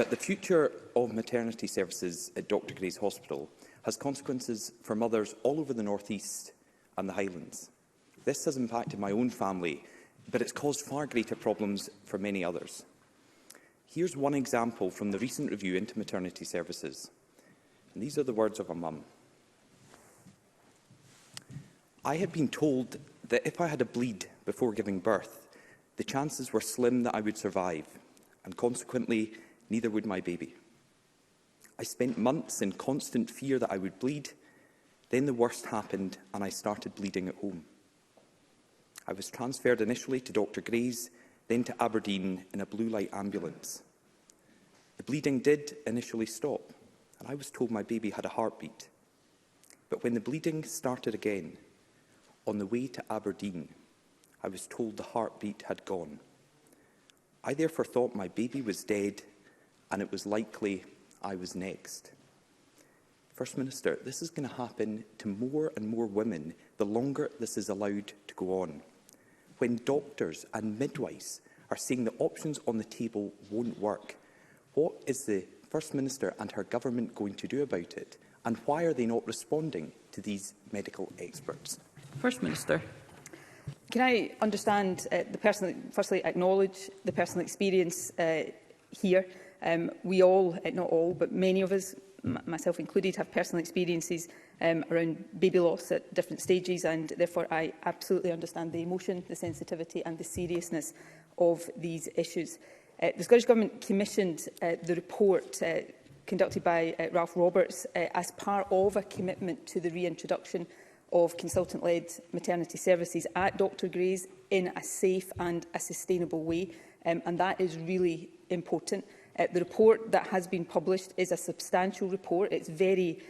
But the future of maternity services at Dr Gray's Hospital has consequences for mothers all over the North East and the Highlands. This has impacted my own family, but it's caused far greater problems for many others. Here's one example from the recent review into maternity services. And these are the words of a mum. I had been told that if I had a bleed before giving birth, the chances were slim that I would survive, and consequently, neither would my baby. I spent months in constant fear that I would bleed. Then the worst happened and I started bleeding at home. I was transferred initially to Dr Gray's, then to Aberdeen in a blue light ambulance. The bleeding did initially stop, and I was told my baby had a heartbeat. But when the bleeding started again, on the way to Aberdeen, I was told the heartbeat had gone. I therefore thought my baby was dead, and it was likely I was next. First Minister, this is going to happen to more and more women the longer this is allowed to go on. When doctors and midwives are saying the options on the table won't work, what is the First Minister and her government going to do about it? And why are they not responding to these medical experts? First Minister. Can I understand firstly acknowledge the personal experience here? We all, not all, but many of us, myself included, have personal experiences around baby loss at different stages, and therefore I absolutely understand the emotion, the sensitivity and the seriousness of these issues. The Scottish Government commissioned the report conducted by Ralph Roberts as part of a commitment to the reintroduction of consultant-led maternity services at Dr Gray's in a safe and a sustainable way, and that is really important. The report that has been published is a substantial report. It's very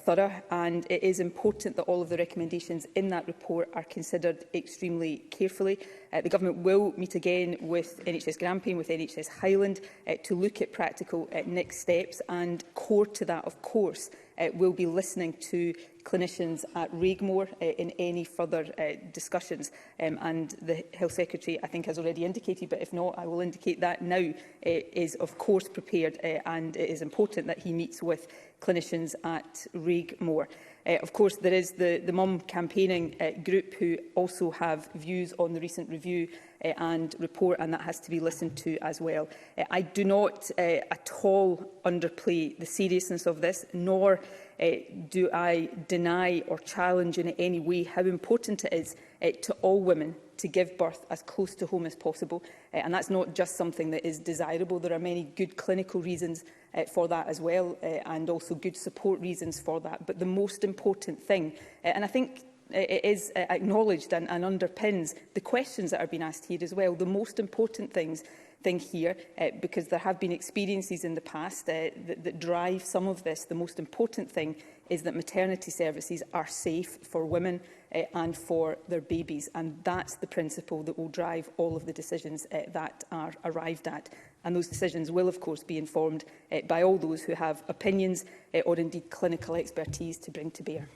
thorough, and it is important that all of the recommendations in that report are considered extremely carefully. The Government will meet again with NHS Grampian, with NHS Highland, to look at practical next steps, and core to that, of course, will be listening to clinicians at Regmore in any further discussions. And the Health Secretary, I think, has already indicated, but if not, I will indicate that now, is of course prepared, and it is important that he meets with clinicians at Regmore. Of course, there is the Mum campaigning group who also have views on the recent review and report, and that has to be listened to as well. I do not at all underplay the seriousness of this, nor do I deny or challenge in any way how important it is to all women to give birth as close to home as possible. And that's not just something that is desirable. There are many good clinical reasons for that as well, and also good support reasons for that. But the most important thing, and I think it is acknowledged and underpins the questions that are being asked here as well, the most important thing here, because there have been experiences in the past that drive some of this, the most important thing is that maternity services are safe for women and for their babies, and that's the principle that will drive all of the decisions that are arrived at. And those decisions will, of course, be informed by all those who have opinions or indeed clinical expertise to bring to bear.